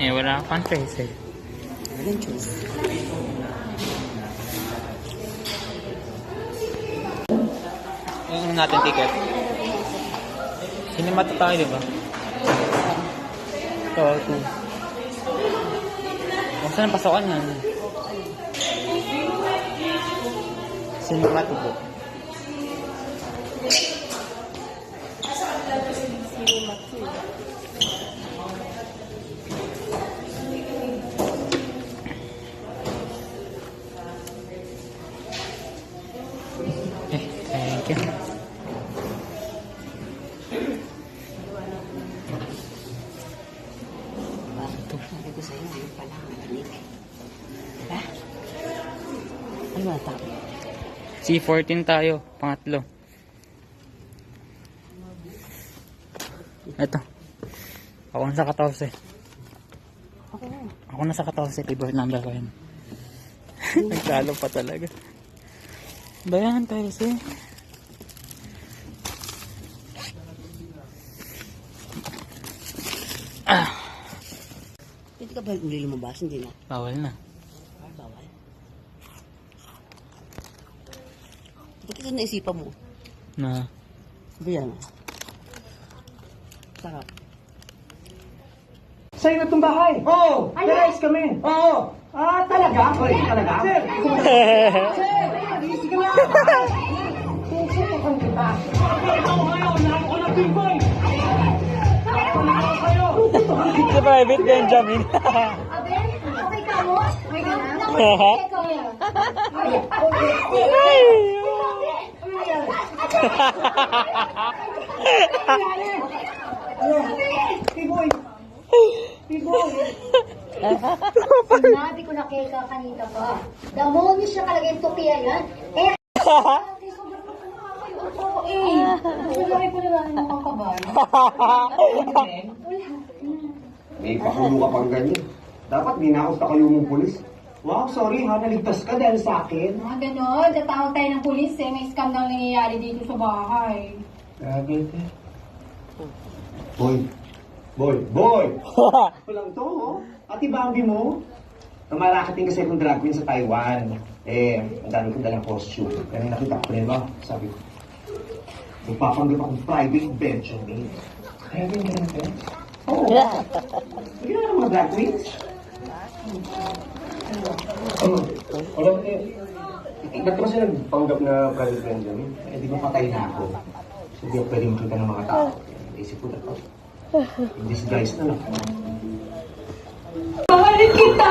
Eh, wala kang choice eh. Walang choice. Yung natin ticket. Sinimata tayo, di ba? Ito, ito. Kung saan ang pasokan yan? Sinimata po. Thank you. Sabi ko sa'yo, ngayon pala ang malamig. Diba? Ano ba ito? C14 tayo, pangatlo. Ito. Ako nasa 14. Ako nasa 14, favorite number ko yun. Nagtalo pa talaga. Bayan, 13. Hindi ka ba uli lumabas? Hindi na. Bawal na. Ah, bawal. Ba't ito naisipan mo? Na. Ba yan? Sarap. Sa'yo na itong bahay? Oo! Ayos kami! Oo! Ah, talaga? Ay, talaga? Sir! Sir! Sige nga! Susutukan kita! Ikaw kayo! Nako ko na pinpoy! Sa private Benjamin. Okay ka mo? Okay ka na? Piboy! Piboy! Sinabi ko na kay ka kanina pa. Damonyo siya kalagay yung tukiya yan. Eh, Wala ko na lang mga kabal. May pakulo ka pang ganyan. Dapat ginakos ka kayo mong pulis. Wow, sorry ha, naligtas ka dahil sa akin. Mga ganon, tatawag tayo ng pulis eh. May scandal nangyayari dito sa bahay. Grabe ka. Boy! Boy! Boy! Walang to, oh. Ati Bambi mo? Namarakating kasi akong drag queen sa Taiwan. Eh, ang dami kong dalang costume. Kaya nakita ko rin ba? Sabi ko, magpapanggap akong private Benjamin. Kaya rin ganun ka? Oo. Hindi na mga drag queens. Alam mo, ba't naman sila nagpanggap na private Benjamin? Eh, di ba patay na ako? So, di ako pwede makita ng mga tao. Isip ko na to. In disguise na lang. Mahalin kita!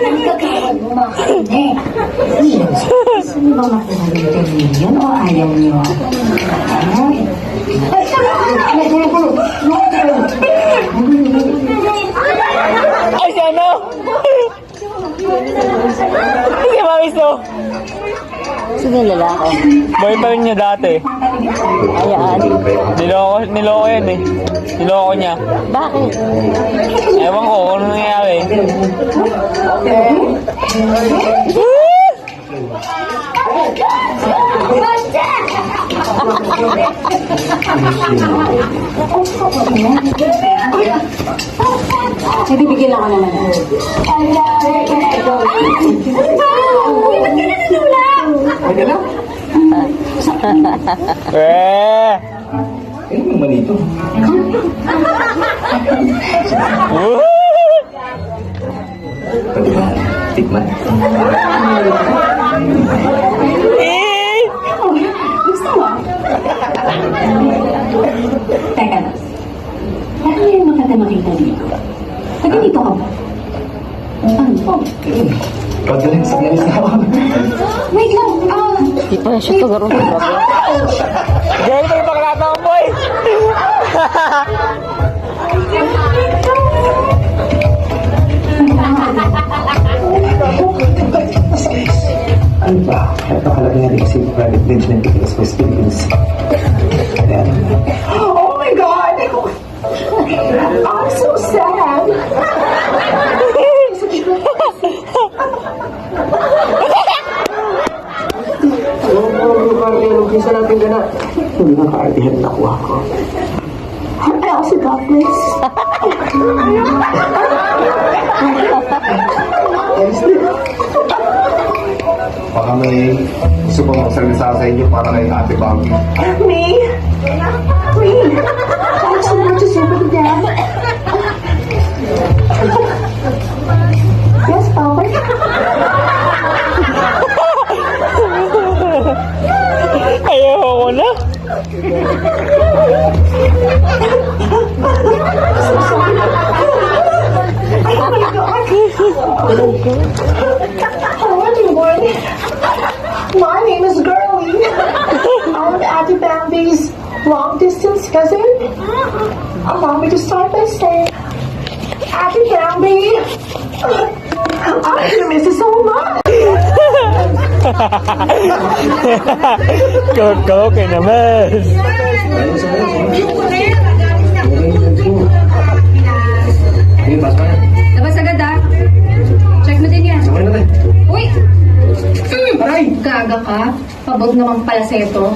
Ang kagawad mo mga kainig. Gusto mo ba makuhalin yun o ayaw niyo? Ay, si ano? Si Mamiso. Sino yung lalaki? Boyfriend niya dati. Ayan. Niloko yan eh. Niloko niya. Bakit? Ewan ko kung ano nangyari. Sige, bigyan ako naman. Uy, ba't ka natutulak? Pwede lang? Eh! Eh, yung manito. Pwede ba? Tikman. Eh! Gusto mo? Teka na. Lagi yung maganda makita dito. Pwede dito ka ba? Ano po? Pagaling sa galing sa ako. Wait lang. Di pa siya ito garo. Gawin mo yung pakalata ko, boy! Ano ba? Ito talaga nga rin kasi private Benjamin because West Philippines. Kaya, Oh my God! I'm so sad! Parang sa ka na. Hindi na kaartihan na kuha ko. I also got this. Baka may gusto pang magsalita sa inyo para kay Ate Bambi. Me? Me? I'm so much to say for the dad. Yes, Papa. Ayoko na. My name is Girlie. I'm Auntie Bambi's long distance cousin. Allow me to start by saying, Auntie Bambi, I'm gonna miss you so much. Koko ka naman. Labas agad ah. Check mo din yan. Uy! Gaga ka. Pabog naman pala sa'yo to.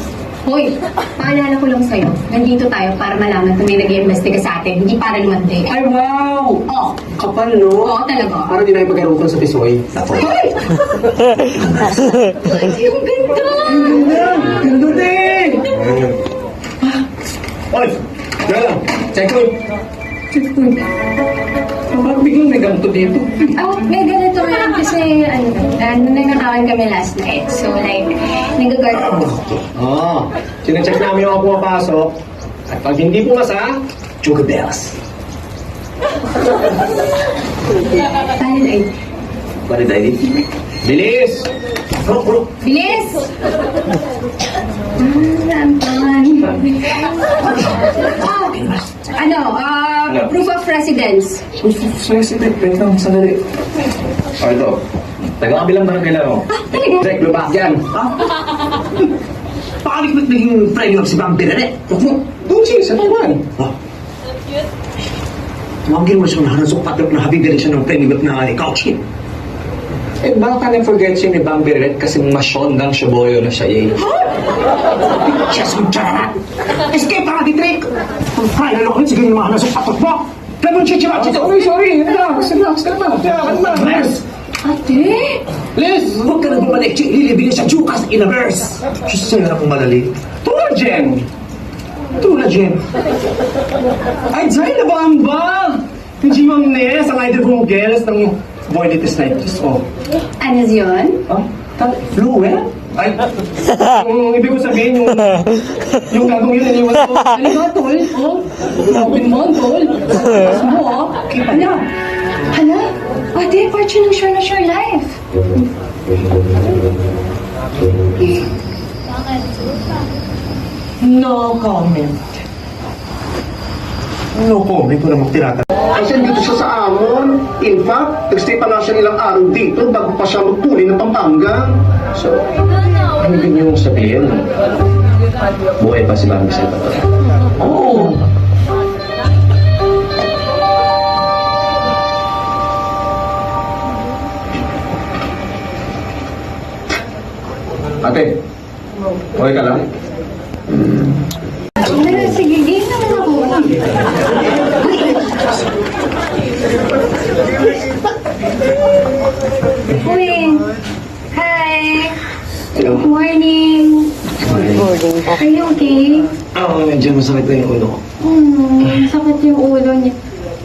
Hoy, paalala ko lang sa'yo. Nandito tayo para malaman kung may nag-iimbestiga sa atin. Hindi para lumandi. Ay, wow! Oo. Kapal, no? Oo, talaga. Para di na ipagkaroon sa pisoy. Hoy! Yung ganda! Ganda din! Oy! Gala! Check ko! Bakit biglang may ganito dito? Oh, may ganito lang kasi nangangawan kami last night. So like, nag-guard ako. Oo. Sinecheck namin yung mga pumapasok. At pag hindi pumasa, Chuga Bells. Talent ay. Pare tayo dito. Bilis! Bro! Bilis! Anton. Proof of residence. President, wait lang, sandali. O ito. Taga-kabilang barangay lang ako. Check, lupa yan. Paano ba't naging friend lang si Bambi na rin? Doon sa Taiwan. Tumawagin mo siya na hanasok patrok na habigan siya ng friend na couch niya. Eh, baka na forget siya ni Bambi Red kasi masyondang shaboyo na siya eh. Siya sumtsara! Escape para trick! Ang kaya na ako sige yung mga hanasok patrok mo! Lemon chichiwa chito! Sorry. Relax ka naman. Verse! Ate? Liz! Huwag ka nang bumalik, ililibin niya sa Jukas in a verse! Diyos sa'yo na kung madali. Tulad, Jen! Tulad, Jen. Ay, Jai, nabahan ba? Yung Jimang Nes, ang idol kong girls ng Boy Latest Night. Just, oh. Ano yun? Fluent? Ay, yung ibig ko sabihin, yung gagawin yun, iniwan ko. Ano ba, tol? Oh? Open mo, tol. Tapos mo, oh? Ano? Hala? Ate, part yun ng Sure na Sure Life. No comment. No comment ko na magtirata. Kasi dito siya sa Amon. In fact, nagstay pa nga siya ilang araw dito bago pa siya magpuli ng Pampanga. So, ano din yung sabihin? Buhay pa si Bambi sa ito. Oo. Ate, okay ka lang? Sige, game naman ako. Uy! Hi! Hello. Morning! Are you okay? Medyo masakit na yung ulo ko. Sakit yung ulo niya.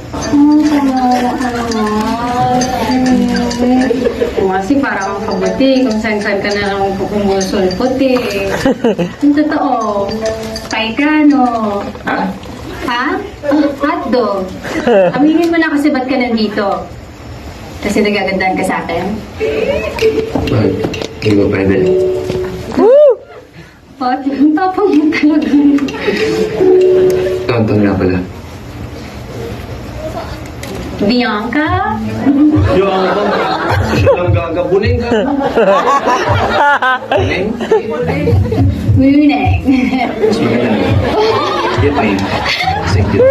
Salamat ka naman. Kasi parang kabuti kung saan-saan ka na lang kumusulpot eh. Yung totoo, pay ka, no? Ha? Hotdog. Aminin mo na kasi ba't ka nandito? Kasi nagagandaan ka sa akin? Bakit? Hindi mo pwede. At yung tapang mo talaga. Tonton nga pala. Bianca? Yung ako, siya lang gagabunin ka. Buning? Muneng. Mas maganda na. Hindi pa yun. Thank you.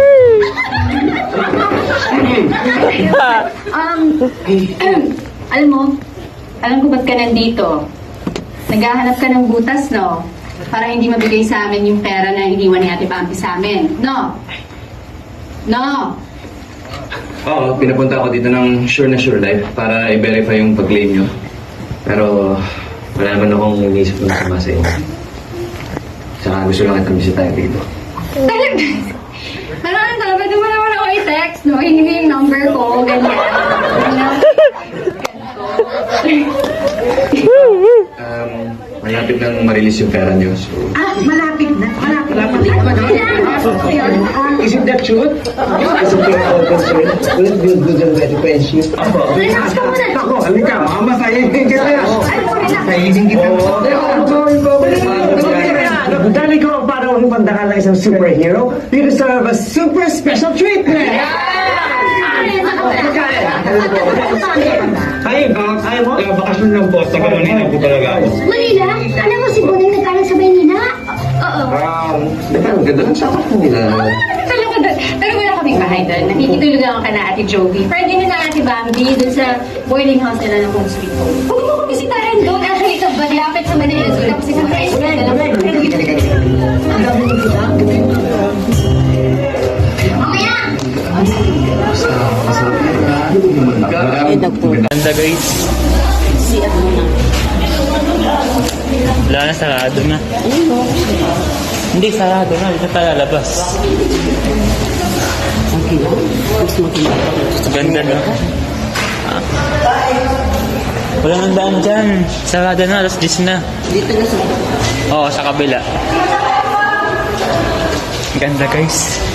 Alam mo, alam ko ba't ka nandito. Naghahanap ka ng butas, no? Para hindi mabigay sa amin yung pera na iniwan ni Ate Bambi sa amin. No? No? Oo, pinapunta ako dito ng Sure na Sure Life para i-verify yung pag-claim nyo. Pero wala naman akong iniisip na masama sa inyo. Saka gusto lang itang bisitahin dito. Talaga? Talaga, pwede mo naman ako i-text, no? Hindi ko yung number ko, ganyan. Malapit nang ma-release yung pera nyo. So, Malapit na. Isn't that true? As a parent or concern, we'll build good and better friendship. Ako, halika, mamasahin kita. Masahin kita. Dahil ikaw ang parang umanda ng isang superhero, you deserve a super special treatment. Ay mo? Bakasyon ng boss, taga Manila po talaga ako. Manila? Alam mo si Boneng nagkalat sa Manila? Oo. ang ganda ng sapat nila. Pero wala kaming bahay doon. Nakikitulog ako ka na Ate Jovi. Friend din na Ate Bambi doon sa boarding house nila ng Home Sweet Home. Huwag mo kong bisitahin doon. Actually, ito ba lapit sa Manila? So, tapos sa friends na lang. Mamaya! Ganda guys. Si ano na. Wala na, sarado na. Hindi, sarado na. Dito tayo lalabas. Okay na. Gusto mo tumapag. Ganda na. Wala nang daan dyan. Sarado na, alas 10 na. Dito na sa... Oo, sa kabila. Ganda guys.